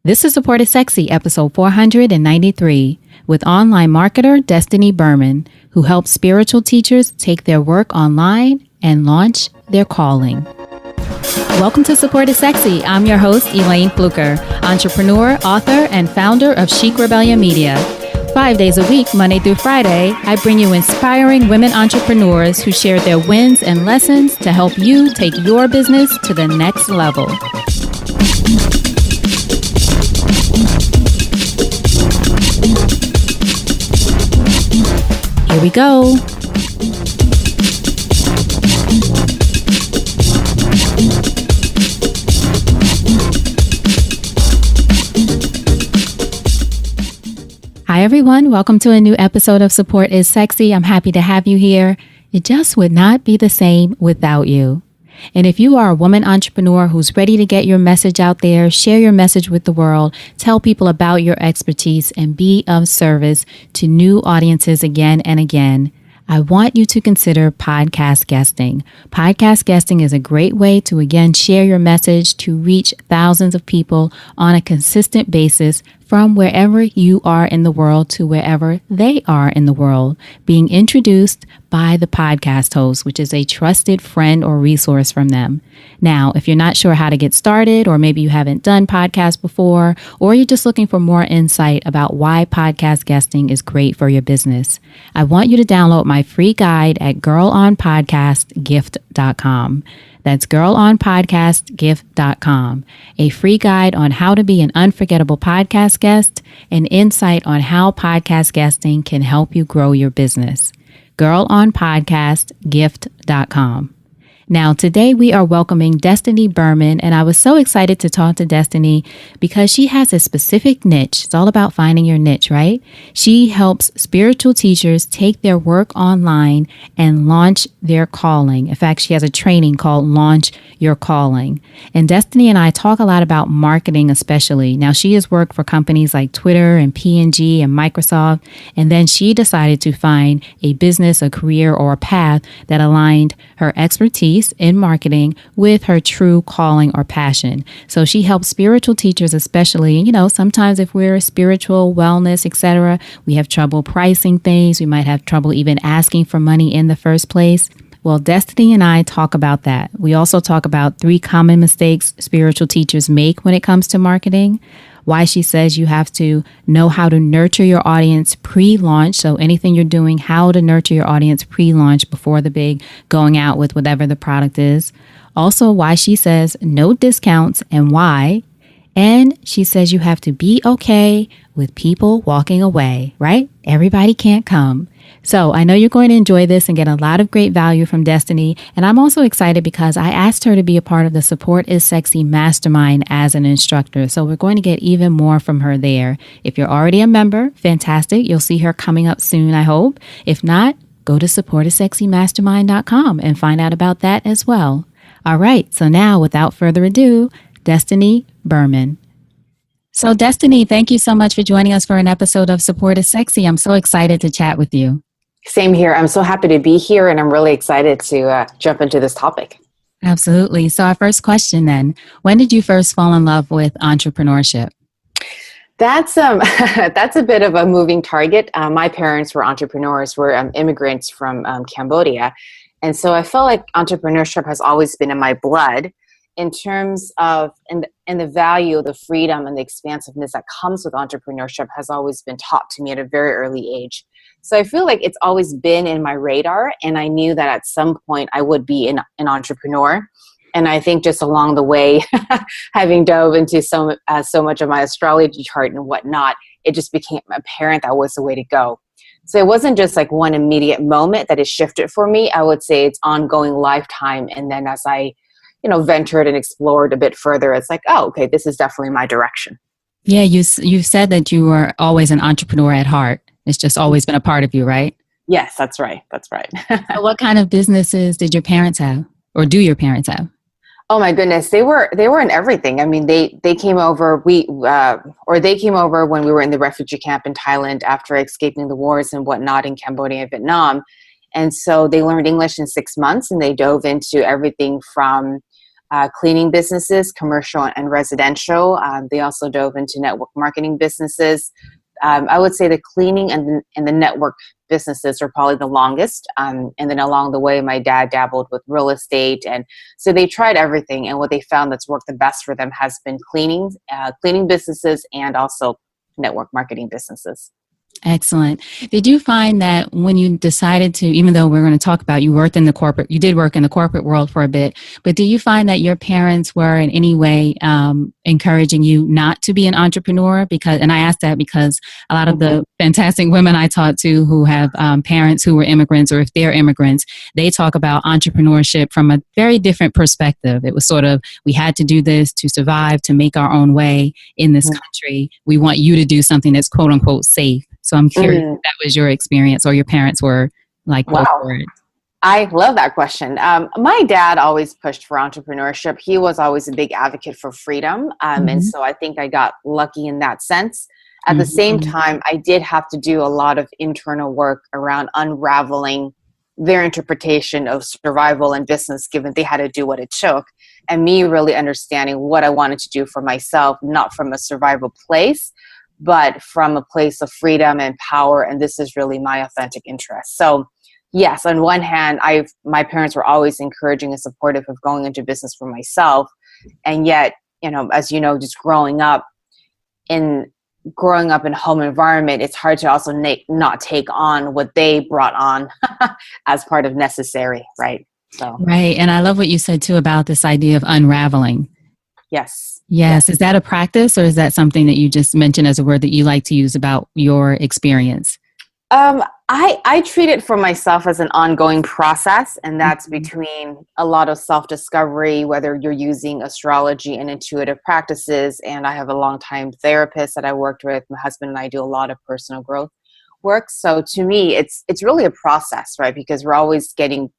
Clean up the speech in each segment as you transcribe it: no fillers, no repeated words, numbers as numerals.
This is Support is Sexy, episode 493, with online marketer Destinee Berman, who helps spiritual teachers take their work online and launch their calling. Welcome to Support is Sexy. I'm your host, Elayne Fluker, entrepreneur, author, and founder of Chic Rebellion Media. 5 days a week, Monday through Friday, I bring you inspiring women entrepreneurs who share their wins and lessons to help you take your business to the next level. Here we go. Hi, everyone. Welcome to a new episode of Support is Sexy. I'm happy to have you here. It just would not be the same without you. And if you are a woman entrepreneur who's ready to get your message out there, share your message with the world, tell people about your expertise, and be of service to new audiences again and again, I want you to consider podcast guesting. Podcast guesting is a great way to, again, share your message to reach thousands of people on a consistent basis from wherever you are in the world to wherever they are in the world, being introduced by the podcast host, which is a trusted friend or resource from them. Now, if you're not sure how to get started, or maybe you haven't done podcasts before, or you're just looking for more insight about why podcast guesting is great for your business, I want you to download my free guide at girlonpodcastgift.com. That's girlonpodcastgift.com, a free guide on how to be an unforgettable podcast guest and insight on how podcast guesting can help you grow your business. girlonpodcastgift.com. Now, today we are welcoming Destinee Berman, and I was so excited to talk to Destinee because she has a specific niche. It's all about finding your niche, right? She helps spiritual teachers take their work online and launch their calling. In fact, she has a training called Launch Your Calling. And Destinee and I talk a lot about marketing, especially. Now, she has worked for companies like Twitter and P&G and Microsoft, and then she decided to find a business, a career, or a path that aligned her expertise in marketing with her true calling or passion. So she helps spiritual teachers, especially, sometimes if we're spiritual, wellness, etc., we have trouble pricing things. We might have trouble even asking for money in the first place. Well, Destinee and I talk about that. We also talk about 3 common mistakes spiritual teachers make when it comes to marketing. Why she says you have to know how to nurture your audience pre-launch. So anything you're doing, how to nurture your audience pre-launch before the big going out with whatever the product is. Also, why she says no discounts and why. And she says you have to be okay with people walking away, right? Everybody can't come. So I know you're going to enjoy this and get a lot of great value from Destinee. And I'm also excited because I asked her to be a part of the Support is Sexy Mastermind as an instructor. So we're going to get even more from her there. If you're already a member, fantastic. You'll see her coming up soon, I hope. If not, go to supportissexymastermind.com and find out about that as well. All right. So now, without further ado, Destinee Berman. So Destinee, thank you so much for joining us for an episode of Support is Sexy. I'm so excited to chat with you. Same here. I'm so happy to be here, and I'm really excited to jump into this topic. Absolutely. So our first question then, when did you first fall in love with entrepreneurship? That's a bit of a moving target. My parents were entrepreneurs, were immigrants from Cambodia. And so I felt like entrepreneurship has always been in my blood in terms of, and the value, the freedom and the expansiveness that comes with entrepreneurship has always been taught to me at a very early age. So I feel like it's always been in my radar, and I knew that at some point I would be an entrepreneur. And I think just along the way, having dove into so much of my astrology chart and whatnot, it just became apparent that was the way to go. So it wasn't just like one immediate moment that it shifted for me. I would say it's ongoing lifetime. And then as I, ventured and explored a bit further, it's like, oh, okay, this is definitely my direction. Yeah, you said that you were always an entrepreneur at heart. It's just always been a part of you, right? Yes, that's right. That's right. So what kind of businesses did your parents have, or do your parents have? Oh my goodness, they were in everything. I mean, they came over. They came over when we were in the refugee camp in Thailand after escaping the wars and whatnot in Cambodia and Vietnam. And so they learned English in 6 months, and they dove into everything from cleaning businesses, commercial and residential. They also dove into network marketing businesses. I would say the cleaning and the network businesses are probably the longest. And then along the way, my dad dabbled with real estate. And so they tried everything. And what they found that's worked the best for them has been cleaning businesses and also network marketing businesses. Excellent. Did you find that when you decided to, even though we're going to talk about you did work in the corporate world for a bit, but do you find that your parents were in any way encouraging you not to be an entrepreneur? And I ask that because a lot of the fantastic women I talk to who have parents who were immigrants, or if they're immigrants, they talk about entrepreneurship from a very different perspective. It was sort of, we had to do this to survive, to make our own way in this country. We want you to do something that's quote unquote safe. So I'm curious if that was your experience or your parents were like, wow. Go for it. I love that question. My dad always pushed for entrepreneurship. He was always a big advocate for freedom. And so I think I got lucky in that sense. At the same time, I did have to do a lot of internal work around unraveling their interpretation of survival and business, given they had to do what it took, and me really understanding what I wanted to do for myself, not from a survival place, but from a place of freedom and power. And this is really my authentic interest. So yes, on one hand, my parents were always encouraging and supportive of going into business for myself. And yet, as you know, just growing up in home environment, it's hard to also not take on what they brought on as part of necessary, right? So right. And I love what you said too about this idea of unraveling. Yes. Is that a practice, or is that something that you just mentioned as a word that you like to use about your experience? I treat it for myself as an ongoing process, and that's between a lot of self-discovery, whether you're using astrology and intuitive practices. And I have a long-time therapist that I worked with. My husband and I do a lot of personal growth work. So to me, it's really a process, right? Because we're always getting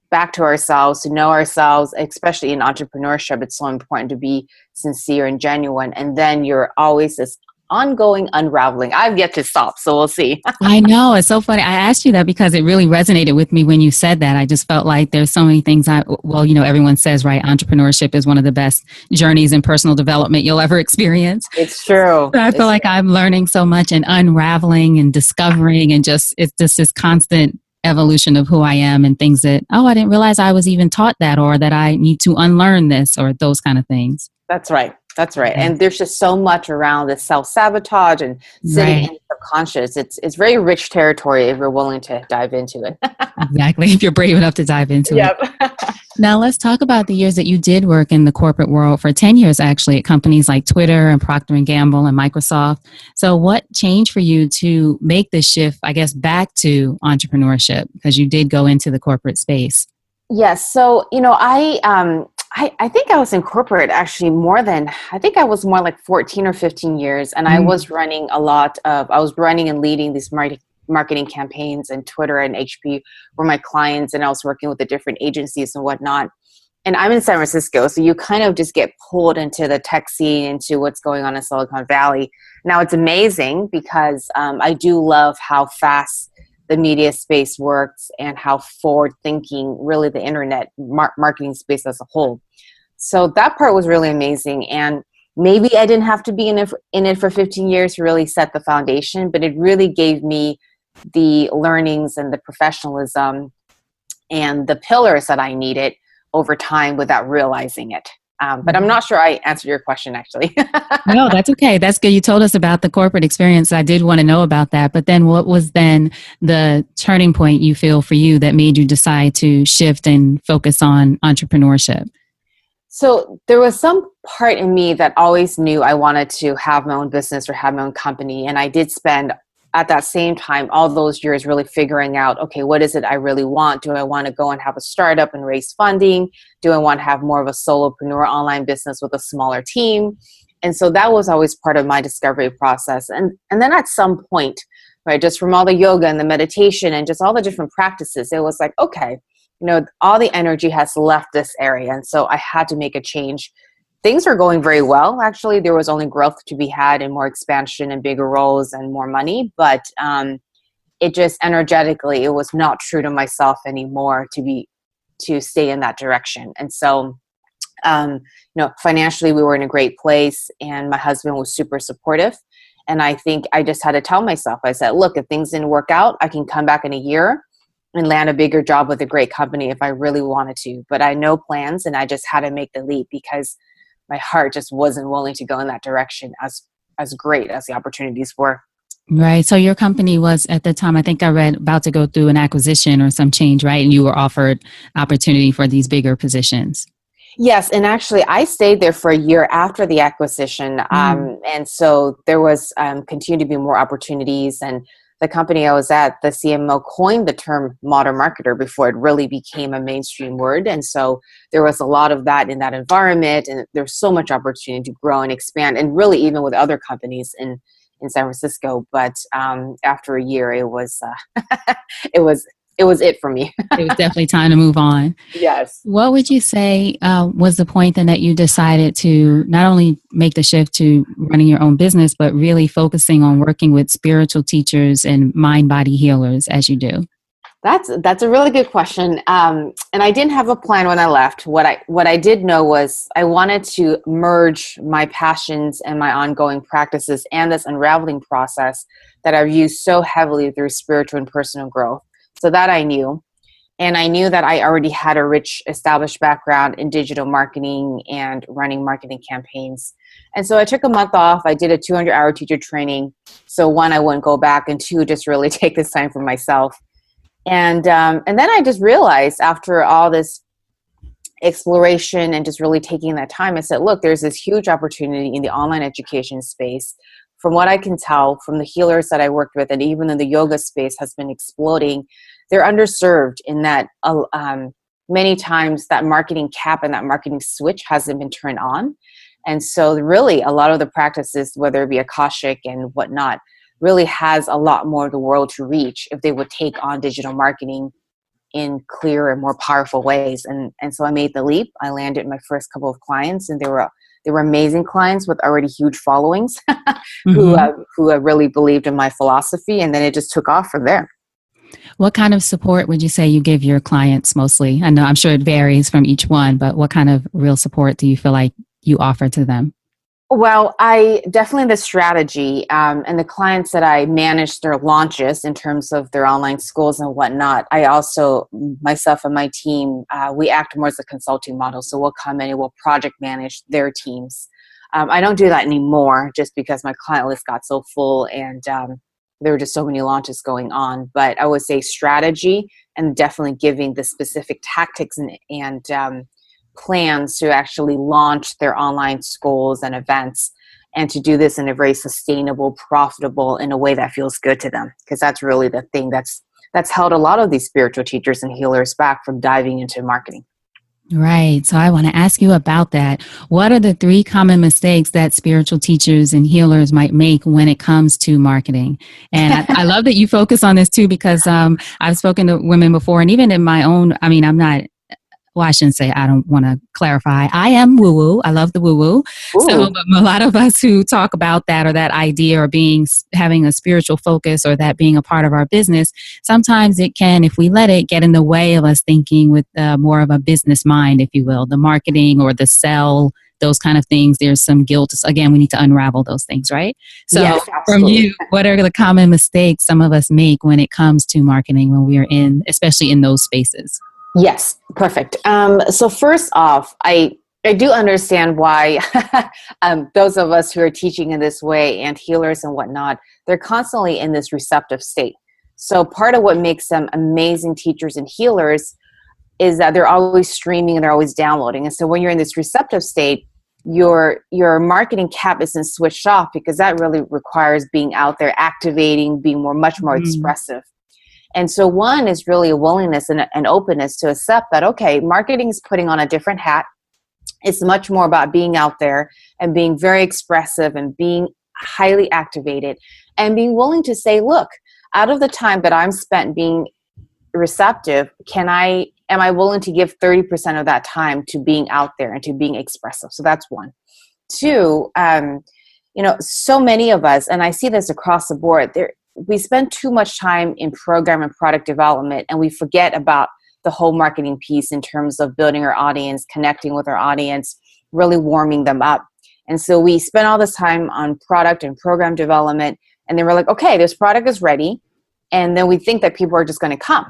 back to ourselves, to know ourselves, especially in entrepreneurship. It's so important to be sincere and genuine. And then you're always this ongoing unraveling. I've yet to stop, so we'll see. I know. It's so funny. I asked you that because it really resonated with me when you said that. I just felt like there's so many things everyone says, right? Entrepreneurship is one of the best journeys in personal development you'll ever experience. It's true. So I feel like I'm learning so much and unraveling and discovering, and it's just this constant evolution of who I am and things that, I didn't realize I was even taught that, or that I need to unlearn this, or those kind of things. That's right. And there's just so much around the self-sabotage and sitting in the subconscious. It's very rich territory if you're willing to dive into it. Exactly. If you're brave enough to dive into it. Now let's talk about the years that you did work in the corporate world, for 10 years actually, at companies like Twitter and Procter & Gamble and Microsoft. So what changed for you to make this shift, I guess, back to entrepreneurship? Because you did go into the corporate space. Yes. So, I think I was in corporate actually I was more like 14 or 15 years. And I was running and leading these marketing campaigns, and Twitter and HP were my clients, and I was working with the different agencies and whatnot. And I'm in San Francisco, so you kind of just get pulled into the tech scene, into what's going on in Silicon Valley. Now it's amazing because I do love how fast the media space works and how forward thinking really the internet marketing space as a whole. So that part was really amazing. And maybe I didn't have to be in it for 15 years to really set the foundation, but it really gave me the learnings and the professionalism and the pillars that I needed over time without realizing it. But I'm not sure I answered your question, actually. No, that's okay. That's good. You told us about the corporate experience. I did want to know about that. But then what was then the turning point you feel for you that made you decide to shift and focus on entrepreneurship? So there was some part in me that always knew I wanted to have my own business or have my own company. And I did spend at that same time all those years really figuring out, okay, what is it I really want? Do I want to go and have a startup and raise funding? Do I want to have more of a solopreneur online business with a smaller team? And so that was always part of my discovery process. And then at some point, right, just from all the yoga and the meditation and just all the different practices, it was like, okay, all the energy has left this area. And so I had to make a change. Things were going very well. Actually, there was only growth to be had and more expansion and bigger roles and more money. But it just energetically, it was not true to myself anymore to stay in that direction. And so Financially, we were in a great place, and my husband was super supportive. And I think I just had to tell myself, I said, look, if things didn't work out, I can come back in a year and land a bigger job with a great company if I really wanted to. But I had no plans, and I just had to make the leap because my heart just wasn't willing to go in that direction as great as the opportunities were. Right. So your company was at the time, I think I read, about to go through an acquisition or some change, right? And you were offered opportunity for these bigger positions. Yes, and actually, I stayed there for a year after the acquisition, and so there was continued to be more opportunities. And the company I was at, the CMO coined the term modern marketer before it really became a mainstream word. And so there was a lot of that in that environment, and there's so much opportunity to grow and expand, and really even with other companies in San Francisco. But after a year, it was it was it for me. It was definitely time to move on. Yes. What would you say was the point then that you decided to not only make the shift to running your own business, but really focusing on working with spiritual teachers and mind-body healers as you do? That's a really good question. And I didn't have a plan when I left. What I did know was I wanted to merge my passions and my ongoing practices and this unraveling process that I've used so heavily through spiritual and personal growth. So that I knew. And I knew that I already had a rich established background in digital marketing and running marketing campaigns. And so I took a month off. I did a 200-hour teacher training. So one, I wouldn't go back, and two, just really take this time for myself. And then I just realized after all this exploration and just really taking that time, I said, look, there's this huge opportunity in the online education space. From what I can tell from the healers that I worked with, and even in the yoga space has been exploding, they're underserved in that many times that marketing cap and that marketing switch hasn't been turned on. And so really a lot of the practices, whether it be Akashic and whatnot, really has a lot more of the world to reach if they would take on digital marketing in clearer and more powerful ways. And so I made the leap. I landed my first couple of clients, and they were amazing clients with already huge followings who really believed in my philosophy. And then it just took off from there. What kind of support would you say you give your clients mostly? I know I'm sure it varies from each one, but what kind of real support do you feel like you offer to them? Well, I definitely the strategy and the clients that I manage their launches in terms of their online schools and whatnot. I also, myself and my team, we act more as a consulting model. So we'll come in and we'll project manage their teams. I don't do that anymore just because my client list got so full and there were just so many launches going on. But I would say strategy and definitely giving the specific tactics and plans to actually launch their online schools and events, and to do this in a very sustainable, profitable, in a way that feels good to them. Because that's really the thing that's held a lot of these spiritual teachers and healers back from diving into marketing. Right. So I want to ask you about that. What are the 3 common mistakes that spiritual teachers and healers might make when it comes to marketing? And I love that you focus on this too, because I've spoken to women before, and even in my own, I'm not, well, I shouldn't say, I don't want to clarify. I am woo-woo. I love the woo-woo. So but a lot of us who talk about that or that idea or having a spiritual focus or that being a part of our business, sometimes it can, if we let it, get in the way of us thinking with more of a business mind, if you will, the marketing or the sell, those kind of things. There's some guilt. Again, we need to unravel those things, right? So yes, from you, what are the common mistakes some of us make when it comes to marketing when we are especially in those spaces? Yes, perfect. So first off, I do understand why those of us who are teaching in this way and healers and whatnot, they're constantly in this receptive state. So part of what makes them amazing teachers and healers is that they're always streaming and they're always downloading. And so when you're in this receptive state, your marketing cap isn't switched off, because that really requires being out there, activating, being much more expressive. And so one is really a willingness and an openness to accept that, okay, marketing is putting on a different hat. It's much more about being out there and being very expressive and being highly activated and being willing to say, look, out of the time that I'm spent being receptive, am I willing to give 30% of that time to being out there and to being expressive? So that's one. Two, so many of us, and I see this across the board, we spend too much time in program and product development, and we forget about the whole marketing piece in terms of building our audience, connecting with our audience, really warming them up. And so we spent all this time on product and program development. And then we're like, okay, this product is ready. And then we think that people are just going to come.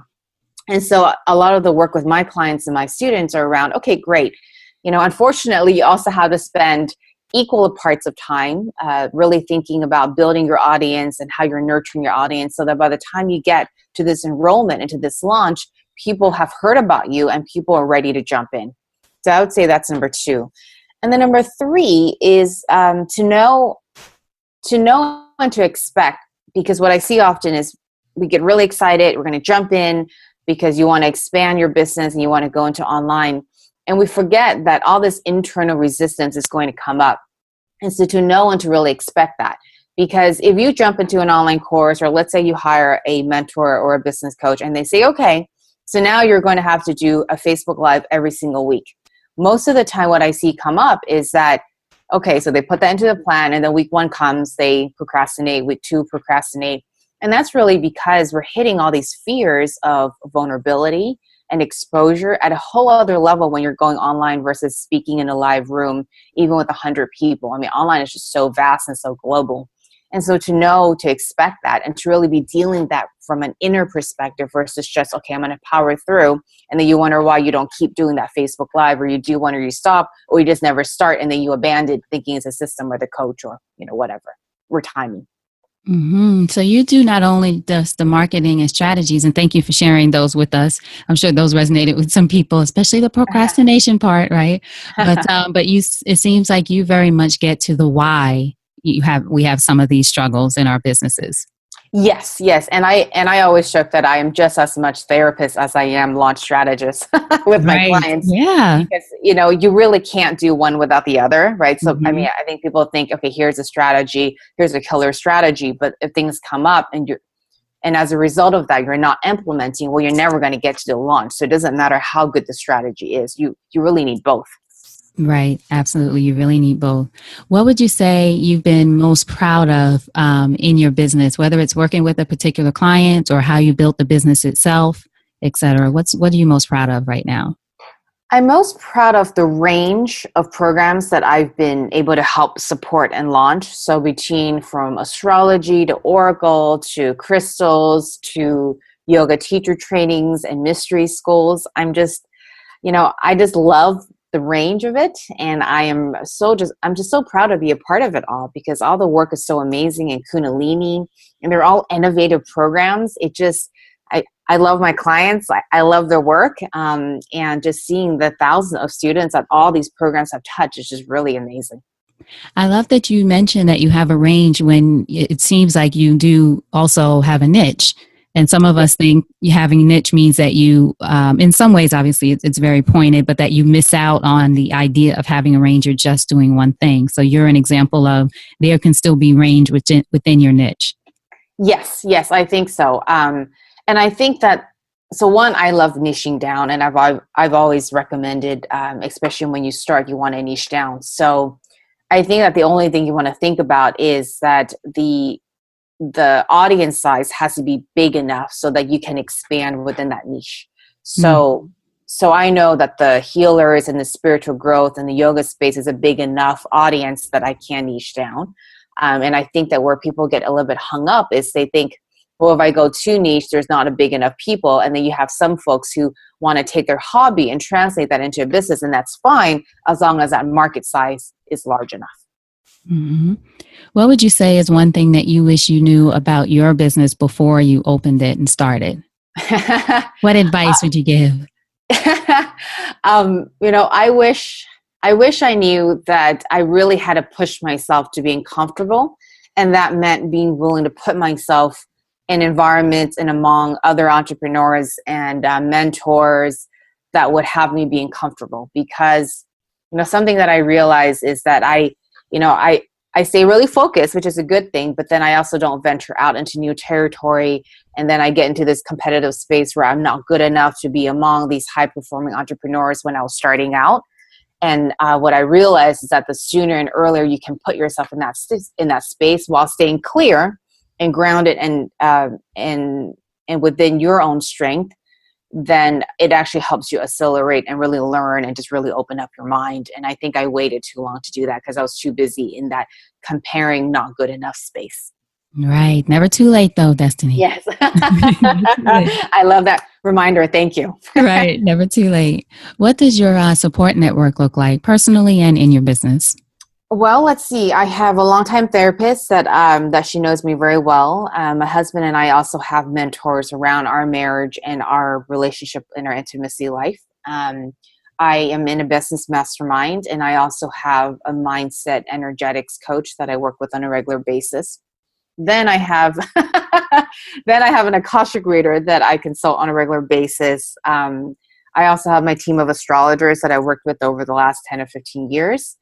And so a lot of the work with my clients and my students are around, okay, great. Unfortunately, you also have to spend equal parts of time really thinking about building your audience and how you're nurturing your audience so that by the time you get to this enrollment and to this launch, people have heard about you and people are ready to jump in. So I would say that's number 2. And then number 3 is to know and to expect, because what I see often is we get really excited, we're going to jump in because you want to expand your business and you want to go into online. And we forget that all this internal resistance is going to come up. And so to know and to really expect that. Because if you jump into an online course, or let's say you hire a mentor or a business coach and they say, okay, so now you're going to have to do a Facebook Live every single week. Most of the time what I see come up is that, okay, so they put that into the plan and then week 1 comes, they procrastinate, week 2 procrastinate. And that's really because we're hitting all these fears of vulnerability and exposure at a whole other level when you're going online versus speaking in a live room, even with 100 people. I mean, online is just so vast and so global. And so to know, to expect that, and to really be dealing that from an inner perspective versus just, okay, I'm going to power through. And then you wonder why you don't keep doing that Facebook Live, or you do one or you stop, or you just never start. And then you abandon thinking it's a system or the coach or, whatever, or timing. Mm-hmm. So you do not only just the marketing and strategies, and thank you for sharing those with us. I'm sure those resonated with some people, especially the procrastination part, right? But it seems like you very much get to the why we have some of these struggles in our businesses. Yes. And I always joke that I am just as much therapist as I am launch strategist with my clients. Yeah. Because, you really can't do one without the other, right? So, I mean, I think people think, okay, here's a strategy, here's a killer strategy. But if things come up and as a result of that, you're not implementing, well, you're never going to get to the launch. So it doesn't matter how good the strategy is. You really need both. Right. Absolutely. You really need both. What would you say you've been most proud of in your business, whether it's working with a particular client or how you built the business itself, et cetera? What are you most proud of right now? I'm most proud of the range of programs that I've been able to help support and launch. So between from astrology to oracle to crystals to yoga teacher trainings and mystery schools, I just love the range of it. And I'm just so proud to be a part of it all because all the work is so amazing and Kundalini, and they're all innovative programs. I love my clients. I love their work. And just seeing the thousands of students that all these programs have touched is just really amazing. I love that you mentioned that you have a range when it seems like you do also have a niche. And some of us think having a niche means that you, in some ways, obviously, it's very pointed, but that you miss out on the idea of having a range or just doing one thing. So you're an example of there can still be range within your niche. Yes, I think so. And I think that, so one, I love niching down, and I've always recommended, especially when you start, you want to niche down. So I think that the only thing you want to think about is that the audience size has to be big enough so that you can expand within that niche. So I know that the healers and the spiritual growth and the yoga space is a big enough audience that I can niche down. And I think that where people get a little bit hung up is they think, well, if I go too niche, there's not a big enough people. And then you have some folks who want to take their hobby and translate that into a business. And that's fine as long as that market size is large enough. Mm-hmm. What would you say is one thing that you wish you knew about your business before you opened it and started? What advice would you give? I wish I knew that I really had to push myself to being comfortable. And that meant being willing to put myself in environments and among other entrepreneurs and mentors that would have me being comfortable. Because, something that I realize is that I stay really focused, which is a good thing, but then I also don't venture out into new territory. And then I get into this competitive space where I'm not good enough to be among these high-performing entrepreneurs when I was starting out. And what I realized is that the sooner and earlier you can put yourself in that space while staying clear and grounded and within your own strength, then it actually helps you accelerate and really learn and just really open up your mind. And I think I waited too long to do that because I was too busy in that comparing not good enough space. Right. Never too late, though, Destinee. Yes. I love that reminder. Thank you. Right. Never too late. What does your support network look like personally and in your business? Well, let's see. I have a longtime therapist that she knows me very well. My husband and I also have mentors around our marriage and our relationship in our intimacy life. I am in a business mastermind, and I also have a mindset energetics coach that I work with on a regular basis. Then I have an Akashic reader that I consult on a regular basis. I also have my team of astrologers that I worked with over the last 10 or 15 years.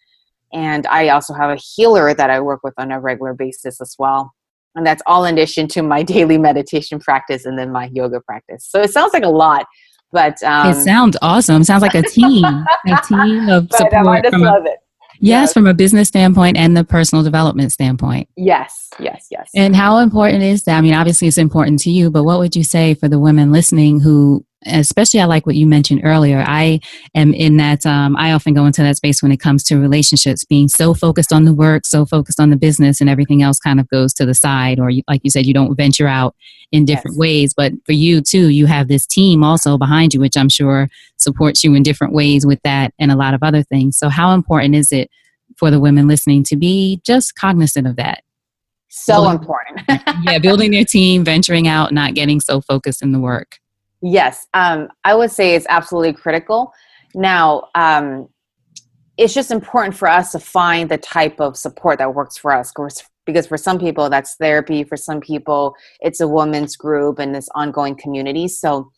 And I also have a healer that I work with on a regular basis as well. And that's all in addition to my daily meditation practice and then my yoga practice. So it sounds like a lot, but it sounds awesome. Sounds like a team of support. I just love it. Yes, from a business standpoint and the personal development standpoint. Yes. And how important is that? I mean, obviously it's important to you, but what would you say for the women listening who, especially I like what you mentioned earlier, I am in that, I often go into that space when it comes to relationships, being so focused on the work, so focused on the business, and everything else kind of goes to the side, or like you said, you don't venture out in different ways. But for you too, you have this team also behind you, which I'm sure supports you in different ways with that and a lot of other things. So how important is it for the women listening to be just cognizant of that? So important. Building their team, venturing out, not getting so focused in the work. Yes, I would say it's absolutely critical. Now, it's just important for us to find the type of support that works for us. Because for some people, that's therapy. For some people, it's a women's group and this ongoing community. So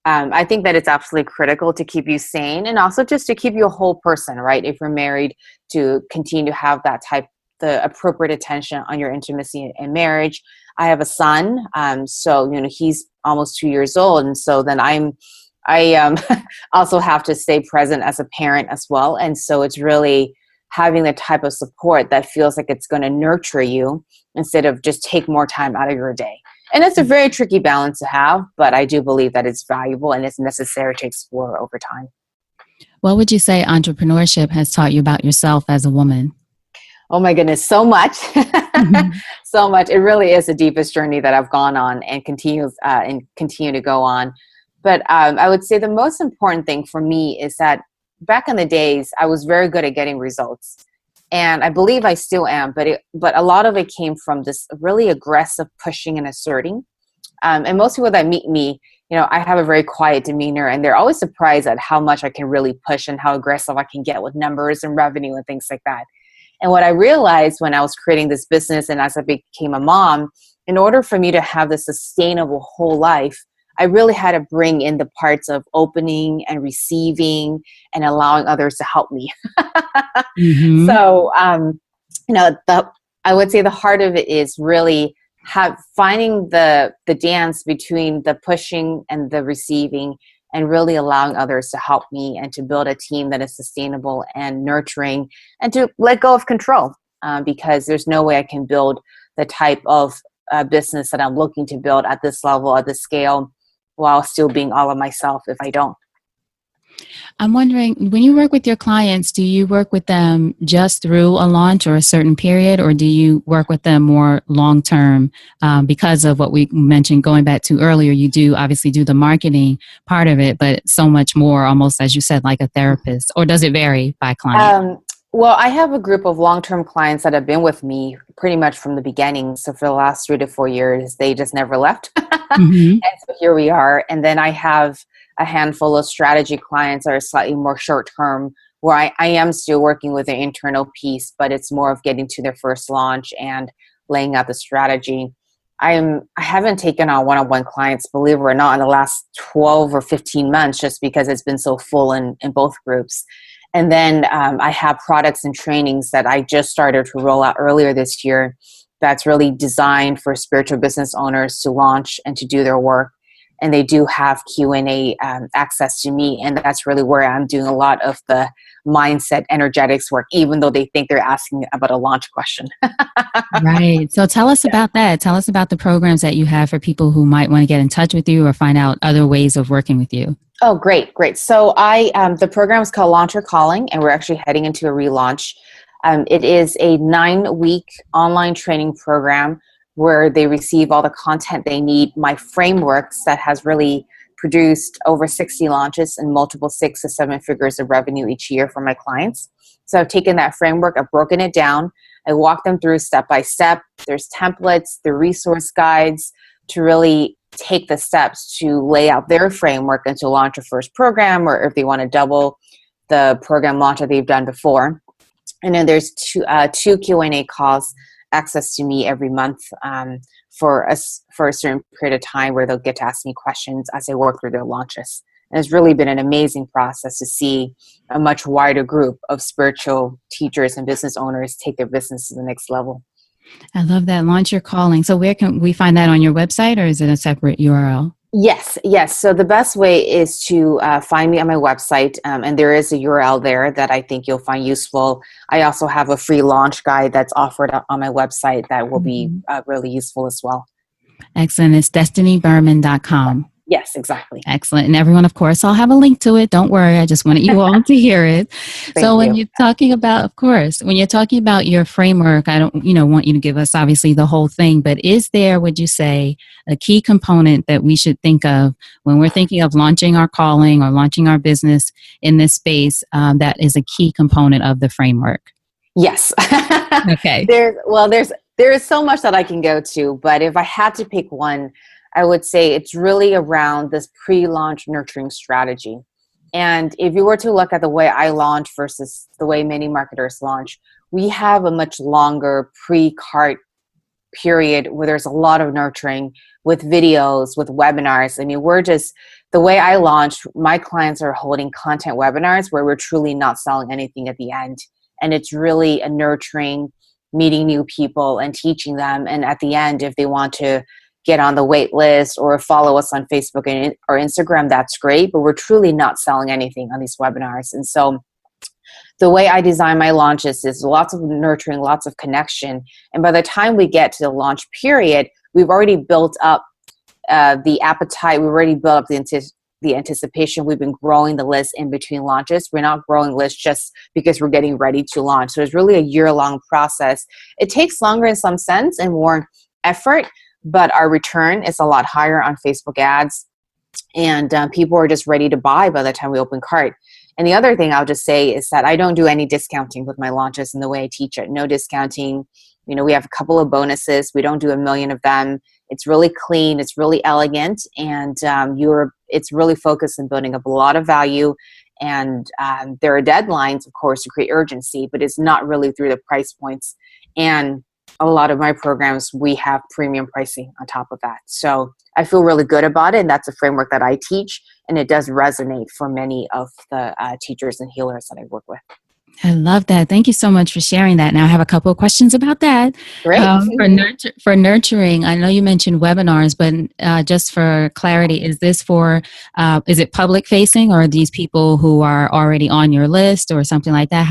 I think that it's absolutely critical to keep you sane and also just to keep you a whole person, right? If you're married, to continue to have the appropriate attention on your intimacy and marriage. I have a son, so he's almost 2 years old, and so then I also have to stay present as a parent as well. And so it's really having the type of support that feels like it's going to nurture you instead of just take more time out of your day. And it's a very tricky balance to have, but I do believe that it's valuable and it's necessary to explore over time. What would you say entrepreneurship has taught you about yourself as a woman? Oh my goodness, so much. So much. It really is the deepest journey that I've gone on and continue to go on. But I would say the most important thing for me is that back in the days, I was very good at getting results. And I believe I still am, but a lot of it came from this really aggressive pushing and asserting. And most people that meet me, I have a very quiet demeanor, and they're always surprised at how much I can really push and how aggressive I can get with numbers and revenue and things like that. And what I realized when I was creating this business and as I became a mom, in order for me to have this sustainable whole life, I really had to bring in the parts of opening and receiving and allowing others to help me. Mm-hmm. So, I would say the heart of it is really finding the dance between the pushing and the receiving, and really allowing others to help me and to build a team that is sustainable and nurturing, and to let go of control, because there's no way I can build the type of business that I'm looking to build at this level, at this scale, while still being all of myself if I don't. I'm wondering, when you work with your clients, do you work with them just through a launch or a certain period, or do you work with them more long-term? Because of what we mentioned going back to earlier, you do obviously do the marketing part of it, but so much more, almost as you said, like a therapist, or does it vary by client? Well, I have a group of long-term clients that have been with me pretty much from the beginning. So for the last 3 to 4 years, they just never left. Mm-hmm. And so here we are. And then I have a handful of strategy clients that are slightly more short-term, where I am still working with the internal piece, but it's more of getting to their first launch and laying out the strategy. I haven't taken on one-on-one clients, believe it or not, in the last 12 or 15 months, just because it's been so full in both groups. And then I have products and trainings that I just started to roll out earlier this year that's really designed for spiritual business owners to launch and to do their work. And they do have Q&A access to me. And that's really where I'm doing a lot of the mindset, energetics work, even though they think they're asking about a launch question. Right. So tell us about that. Tell us about the programs that you have for people who might want to get in touch with you or find out other ways of working with you. Oh, great, great. So the program is called Launch Your Calling, and we're actually heading into a relaunch. It is a 9-week online training program where they receive all the content they need, my frameworks that has really produced over 60 launches and multiple 6 to 7 figures of revenue each year for my clients. So I've taken that framework, I've broken it down, I walk them through step by step. There's templates, the resource guides to really take the steps to lay out their framework and to launch a first program, or if they want to double the program launch that they've done before. And then there's two Q&A calls, access to me every month for a certain period of time where they'll get to ask me questions as they work through their launches. And it's really been an amazing process to see a much wider group of spiritual teachers and business owners take their business to the next level. I love that. Launch Your Calling. So where can we find that on your website, or is it a separate URL? Yes. So the best way is to find me on my website, and there is a URL there that I think you'll find useful. I also have a free launch guide that's offered on my website that will be really useful as well. Excellent. It's destineeberman.com. Yes, exactly. Excellent. And everyone, of course, I'll have a link to it. Don't worry. I just wanted you all to hear it. So when you're talking about, of course, when you're talking about your framework, I don't, want you to give us obviously the whole thing, but is there, would you say, a key component that we should think of when we're thinking of launching our calling or launching our business in this space that is a key component of the framework? Yes. Okay. There is so much that I can go to, but if I had to pick one, I would say it's really around this pre-launch nurturing strategy. And if you were to look at the way I launch versus the way many marketers launch, we have a much longer pre-cart period where there's a lot of nurturing with videos, with webinars. I mean, the way I launch, my clients are holding content webinars where we're truly not selling anything at the end. And it's really a nurturing, meeting new people and teaching them. And at the end, if they want to get on the wait list or follow us on Facebook or Instagram, that's great, but we're truly not selling anything on these webinars. And so the way I design my launches is lots of nurturing, lots of connection. And by the time we get to the launch period, we've already built up the appetite. We've already built up the anticipation. We've been growing the list in between launches. We're not growing lists just because we're getting ready to launch. So it's really a year-long process. It takes longer in some sense and more effort, but our return is a lot higher on Facebook ads, and people are just ready to buy by the time we open cart. And the other thing I'll just say is that I don't do any discounting with my launches in the way I teach it. No discounting. We have a couple of bonuses. We don't do a million of them. It's really clean. It's really elegant, and it's really focused on building up a lot of value. And there are deadlines, of course, to create urgency, but it's not really through the price points. And a lot of my programs, we have premium pricing on top of that. So I feel really good about it. And that's a framework that I teach. And it does resonate for many of the teachers and healers that I work with. I love that. Thank you so much for sharing that. Now I have a couple of questions about that. Great. For nurturing, I know you mentioned webinars, but just for clarity, is it public facing, or are these people who are already on your list or something like that?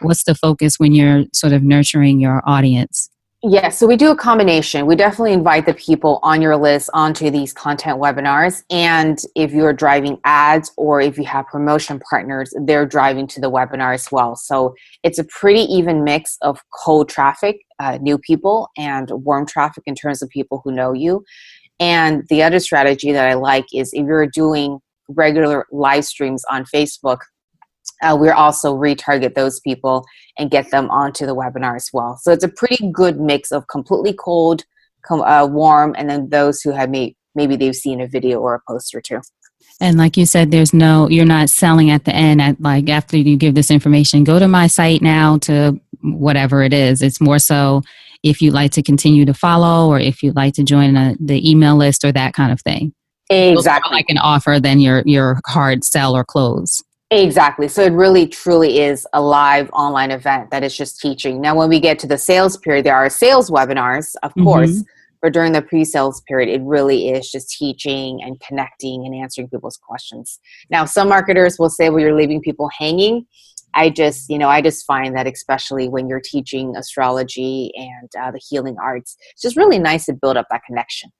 What's the focus when you're sort of nurturing your audience? Yeah, so we do a combination. We definitely invite the people on your list onto these content webinars. And if you're driving ads or if you have promotion partners, they're driving to the webinar as well. So it's a pretty even mix of cold traffic, new people, and warm traffic in terms of people who know you. And the other strategy that I like is if you're doing regular live streams on Facebook, we're also retarget those people and get them onto the webinar as well. So it's a pretty good mix of completely cold, warm, and then those who have maybe they've seen a video or a post or two. And like you said, you're not selling at the end after you give this information, go to my site now to whatever it is. It's more so if you'd like to continue to follow or if you'd like to join the email list or that kind of thing. Exactly. More like an offer than your hard sell or close. Exactly. So it really, truly is a live online event that is just teaching. Now, when we get to the sales period, there are sales webinars, of course, but during the pre-sales period, it really is just teaching and connecting and answering people's questions. Now, some marketers will say, well, you're leaving people hanging. I just find that especially when you're teaching astrology and the healing arts, it's just really nice to build up that connection.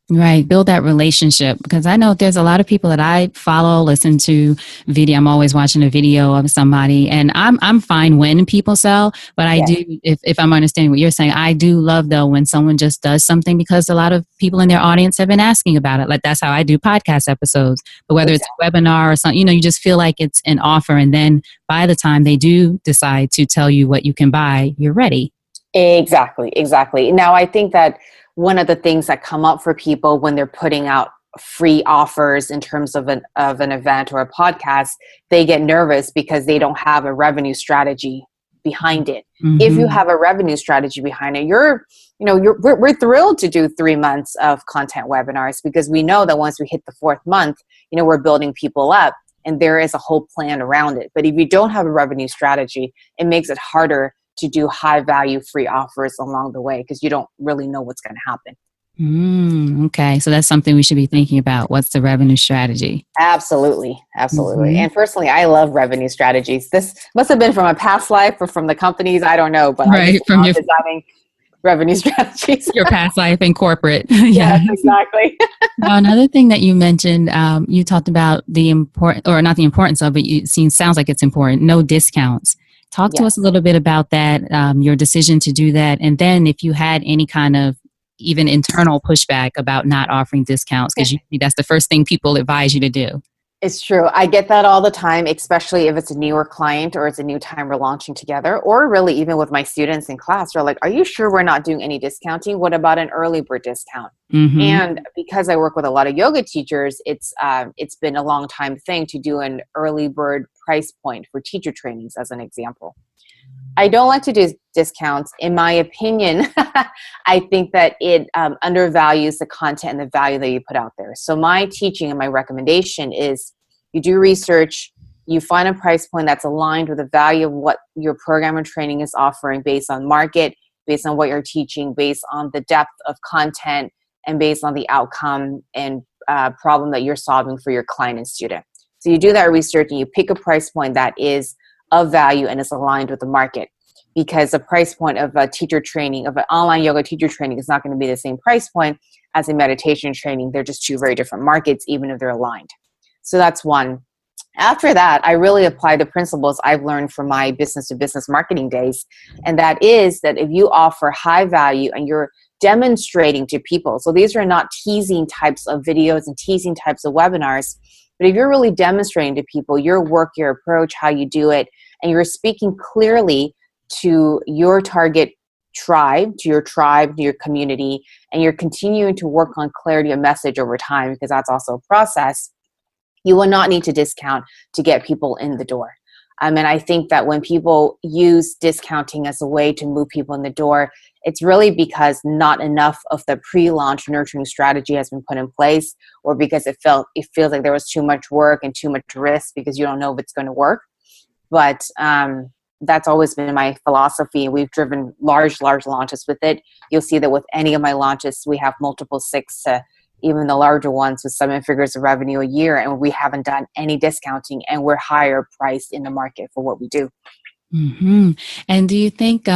Right. Build that relationship, because I know there's a lot of people that I follow, listen to video. I'm always watching a video of somebody, and I'm fine when people sell, but I Yes, do, if I'm understanding what you're saying, I do love though when someone just does something, because a lot of people in their audience have been asking about it. Like that's how I do podcast episodes, but whether it's exactly. a webinar or something, you just feel like it's an offer. And then by the time they do decide to tell you what you can buy, you're ready. Exactly, exactly. Now, I think that one of the things that come up for people when they're putting out free offers in terms of an event or a podcast, they get nervous because they don't have a revenue strategy behind it. If you Mm-hmm. have a revenue strategy behind it, we're thrilled to do 3 months of content webinars, because we know that once we hit the fourth month, we're building people up and there is a whole plan around it. But if you don't have a revenue strategy, it makes it harder to do high value free offers along the way, because you don't really know what's going to happen. Okay. So that's something we should be thinking about. What's the revenue strategy? Absolutely. Absolutely. Hmm. And personally, I love revenue strategies. This must have been from a past life or from the companies. I don't know, but I just Right. From love designing revenue strategies. your past life in corporate. Yes, Yeah. exactly. Now, another thing that you mentioned, you talked about the important, or not the importance of it. Sounds like it's important. No discounts. Talk to us a Yes. little bit about that, your decision to do that, and then if you had any kind of even internal pushback about not offering discounts, because usually that's the first thing people advise you to do. It's true. I get that all the time, especially if it's a newer client or it's a new time we're launching together, or really even with my students in class. They're like, are you sure we're not doing any discounting? What about an early bird discount? Mm-hmm. And because I work with a lot of yoga teachers, it's been a long time thing to do an early bird price point for teacher trainings, as an example. I don't like to do discounts. In my opinion, I think that it undervalues the content and the value that you put out there. So my teaching and my recommendation is you do research, you find a price point that's aligned with the value of what your program or training is offering, based on market, based on what you're teaching, based on the depth of content, and based on the outcome and problem that you're solving for your client and student. So you do that research and you pick a price point that is of value and is aligned with the market, because the price point of a teacher training, of an online yoga teacher training, is not going to be the same price point as a meditation training. They're just two very different markets, even if they're aligned. So that's one. After that, I really apply the principles I've learned from my business to business marketing days. And that is that if you offer high value and you're demonstrating to people, so these are not teasing types of videos and teasing types of webinars, but if you're really demonstrating to people your work, your approach, how you do it, and you're speaking clearly to your target tribe, to your community, and you're continuing to work on clarity of message over time, because that's also a process, you will not need to discount to get people in the door. And I think that when people use discounting as a way to move people in the door, it's really because not enough of the pre-launch nurturing strategy has been put in place, or because it feels like there was too much work and too much risk because you don't know if it's going to work. But that's always been my philosophy. We've driven large launches with it. You'll see that with any of my launches, we have multiple 6 to even the larger ones with 7 figures of revenue a year, and we haven't done any discounting, and we're higher priced in the market for what we do. Mm-hmm. And do you think,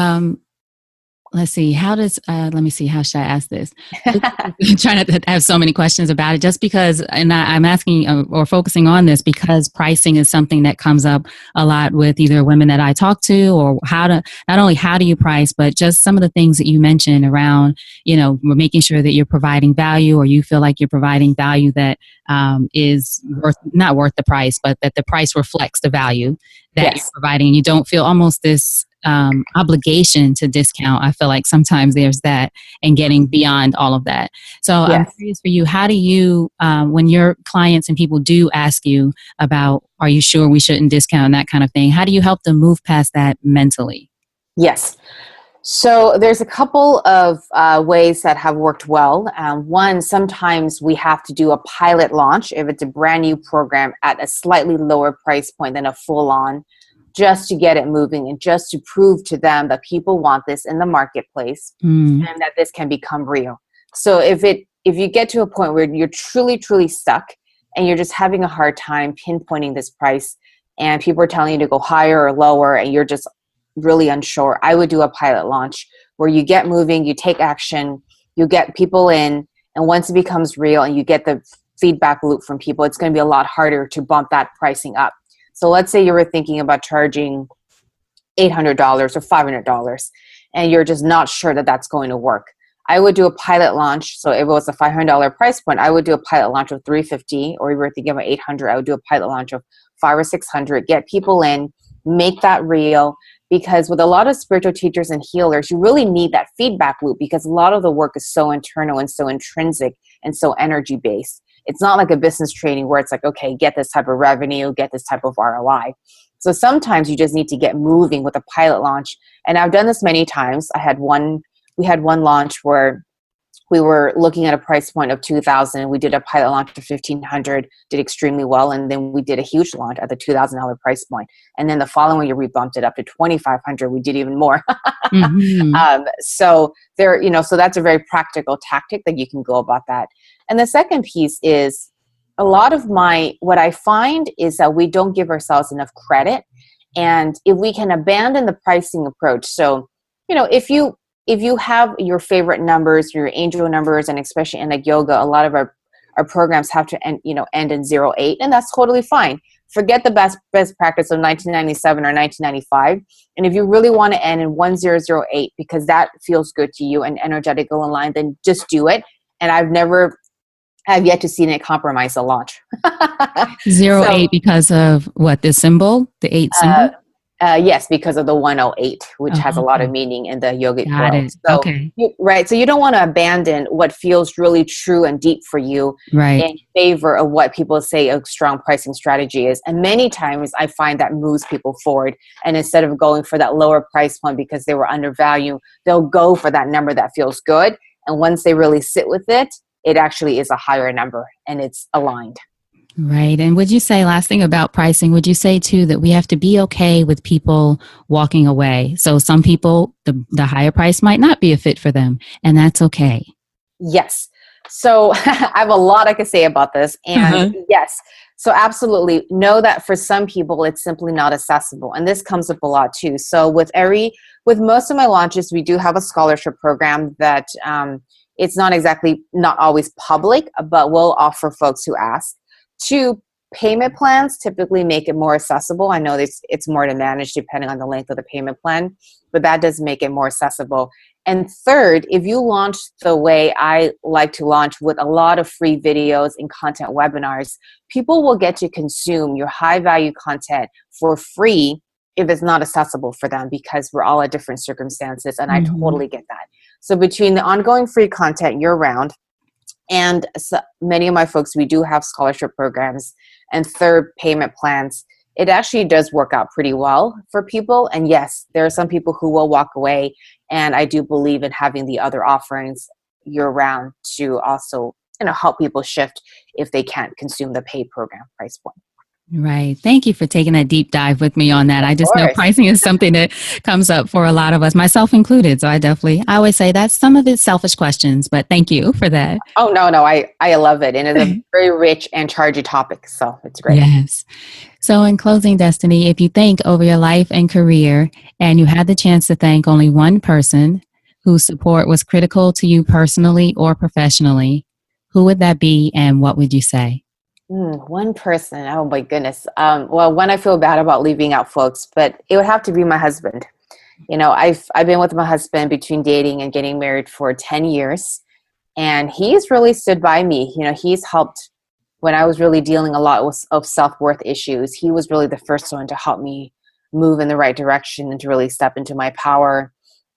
let's see, let me see, how should I ask this? I'm trying not to have so many questions about it, just because, and I'm asking or focusing on this because pricing is something that comes up a lot with either women that I talk to, or not only how do you price, but just some of the things that you mentioned around, making sure that you're providing value, or you feel like you're providing value that is not worth the price, but that the price reflects the value that you're Yes. providing. You don't feel almost this obligation to discount. I feel like sometimes there's that, and getting beyond all of that. So I'm Yes. curious for you, how do you, when your clients and people do ask you about, are you sure we shouldn't discount, that kind of thing, how do you help them move past that mentally? Yes. So there's a couple of ways that have worked well. One, sometimes we have to do a pilot launch if it's a brand new program at a slightly lower price point than a full on, just to get it moving and just to prove to them that people want this in the marketplace Mm. and that this can become real. So if you get to a point where you're truly stuck and you're just having a hard time pinpointing this price, and people are telling you to go higher or lower and you're just really unsure, I would do a pilot launch where you get moving, you take action, you get people in, and once it becomes real and you get the feedback loop from people, it's going to be a lot harder to bump that pricing up. So let's say you were thinking about charging $800 or $500 and you're just not sure that that's going to work. I would do a pilot launch. So if it was a $500 price point, I would do a pilot launch of $350, or if you were thinking about $800, I would do a pilot launch of $500 or $600, get people in, make that real. Because with a lot of spiritual teachers and healers, you really need that feedback loop, because a lot of the work is so internal and so intrinsic and so energy based. It's not like a business training where it's like, okay, get this type of revenue, get this type of ROI. So sometimes you just need to get moving with a pilot launch. And I've done this many times. We had one launch where we were looking at a price point of $2,000. We did a pilot launch of $1,500, did extremely well. And then we did a huge launch at the $2,000 price point. And then the following year, we bumped it up to $2,500. We did even more. So so that's a very practical tactic that you can go about that. And the second piece is a lot of what I find is that we don't give ourselves enough credit. And if we can abandon the pricing approach. So, if you have your favorite numbers, your angel numbers, and especially in like yoga, a lot of our programs have to end in 08, and that's totally fine. Forget the best practice of 1997 or 1995. And if you really want to end in 1008 because that feels good to you and energetically aligned, then just do it. And I've yet to see it compromise a launch. 08 because of what, the symbol, the 8 symbol? Yes, because of the 108, which has a lot of meaning in the yogic world. So, okay. So you don't want to abandon what feels really true and deep for you in favor of what people say a strong pricing strategy is. And many times I find that moves people forward. And instead of going for that lower price point because they were undervalued, they'll go for that number that feels good. And once they really sit with it, it actually is a higher number and it's aligned. Right. And would you say, last thing about pricing, would you say too that we have to be okay with people walking away? So some people, the higher price might not be a fit for them, and that's okay. Yes. So I have a lot I could say about this. And yes, so absolutely know that for some people, it's simply not accessible. And this comes up a lot too. So with most of my launches, we do have a scholarship program that it's not always public, but we'll offer folks who ask. 2, payment plans typically make it more accessible. I know it's more to manage depending on the length of the payment plan, but that does make it more accessible. And 3rd, if you launch the way I like to launch, with a lot of free videos and content webinars, people will get to consume your high value content for free if it's not accessible for them, because we're all at different circumstances. And I totally get that. So between the ongoing free content year round, and so many of my folks, we do have scholarship programs, and 3rd, payment plans, it actually does work out pretty well for people. And yes, there are some people who will walk away. And I do believe in having the other offerings year round to also help people shift if they can't consume the paid program price point. Right. Thank you for taking that deep dive with me on that. I just know pricing is something that comes up for a lot of us, myself included. So I always say that some of it's selfish questions, but thank you for that. Oh, no, I love it. And it's a very rich and chargey topic. So it's great. Yes. So in closing, Destinee, if you think over your life and career and you had the chance to thank only one person whose support was critical to you personally or professionally, who would that be and what would you say? One person. Oh my goodness. One, I feel bad about leaving out folks, but it would have to be my husband. I've been with my husband between dating and getting married for 10 years, and he's really stood by me. He's helped when I was really dealing a lot of self-worth issues. He was really the first one to help me move in the right direction and to really step into my power.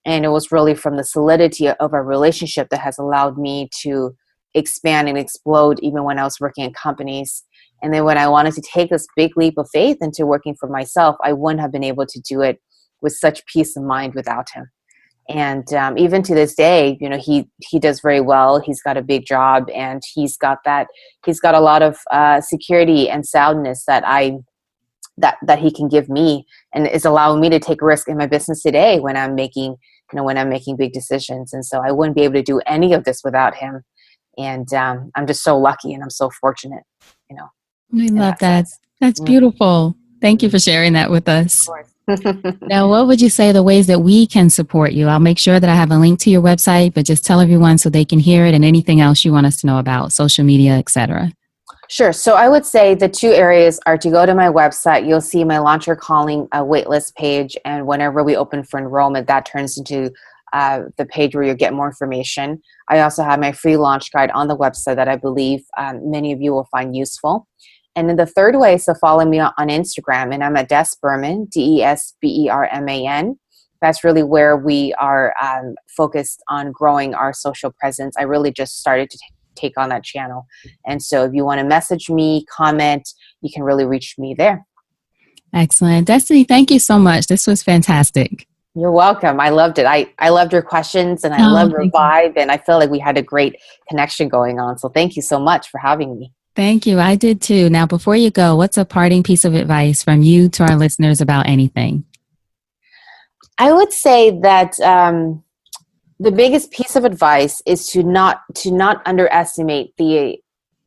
And it was really from the solidity of our relationship that has allowed me to expand and explode even when I was working in companies. And then when I wanted to take this big leap of faith into working for myself, I wouldn't have been able to do it with such peace of mind without him. And even to this day, he does very well. He's got a big job, and he's got a lot of security and soundness that he can give me, and is allowing me to take risk in my business today when I'm making big decisions. And so I wouldn't be able to do any of this without him. And I'm just so lucky, and I'm so fortunate, I love that. That's beautiful. Thank you for sharing that with Of us. course. Now, what would you say are the ways that we can support you? I'll make sure that I have a link to your website, but just tell everyone so they can hear it and anything else you want us to know about social media, etc. Sure. So I would say the two areas are to go to my website. You'll see my Launch Your Calling waitlist page. And whenever we open for enrollment, that turns into the page where you'll get more information. I also have my free launch guide on the website that I believe many of you will find useful. And then the third way is to follow me on Instagram. And I'm at Des Berman, DESBERMAN. That's really where we are focused on growing our social presence. I really just started to take on that channel. And so if you want to message me, comment, you can really reach me there. Excellent. Destinee, thank you so much. This was fantastic. You're welcome. I loved it. I loved your questions and I love your vibe. And I feel like we had a great connection going on. So thank you so much for having me. Thank you. I did too. Now, before you go, what's a parting piece of advice from you to our listeners about anything? I would say that the biggest piece of advice is to not underestimate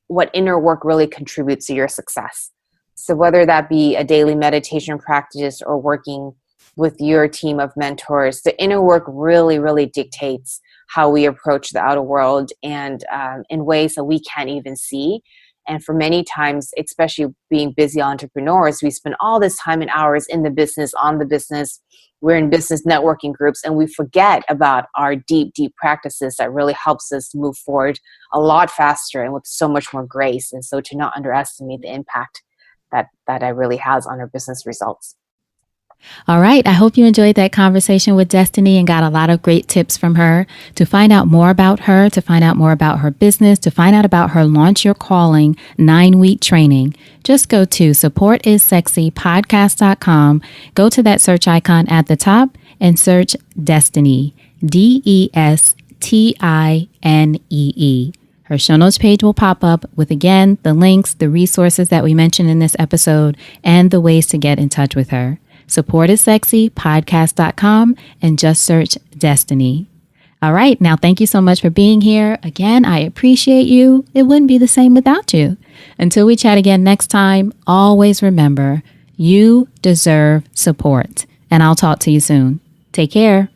what inner work really contributes to your success. So whether that be a daily meditation practice or working with your team of mentors, the inner work really, really dictates how we approach the outer world and in ways that we can't even see. And for many times, especially being busy entrepreneurs, we spend all this time and hours in the business, on the business. We're in business networking groups, and we forget about our deep, deep practices that really helps us move forward a lot faster and with so much more grace. And so to not underestimate the impact that it really has on our business results. All right. I hope you enjoyed that conversation with Destinee and got a lot of great tips from her. To find out more about her, to find out more about her business, to find out about her Launch Your Calling 9-week training, just go to supportissexypodcast.com. Go to that search icon at the top and search Destinee, DESTINEE. Her show notes page will pop up with, again, the links, the resources that we mentioned in this episode, and the ways to get in touch with her. supportissexypodcast.com and just search Destinee. All right. Now, thank you so much for being here. Again, I appreciate you. It wouldn't be the same without you. Until we chat again next time, always remember, you deserve support. And I'll talk to you soon. Take care.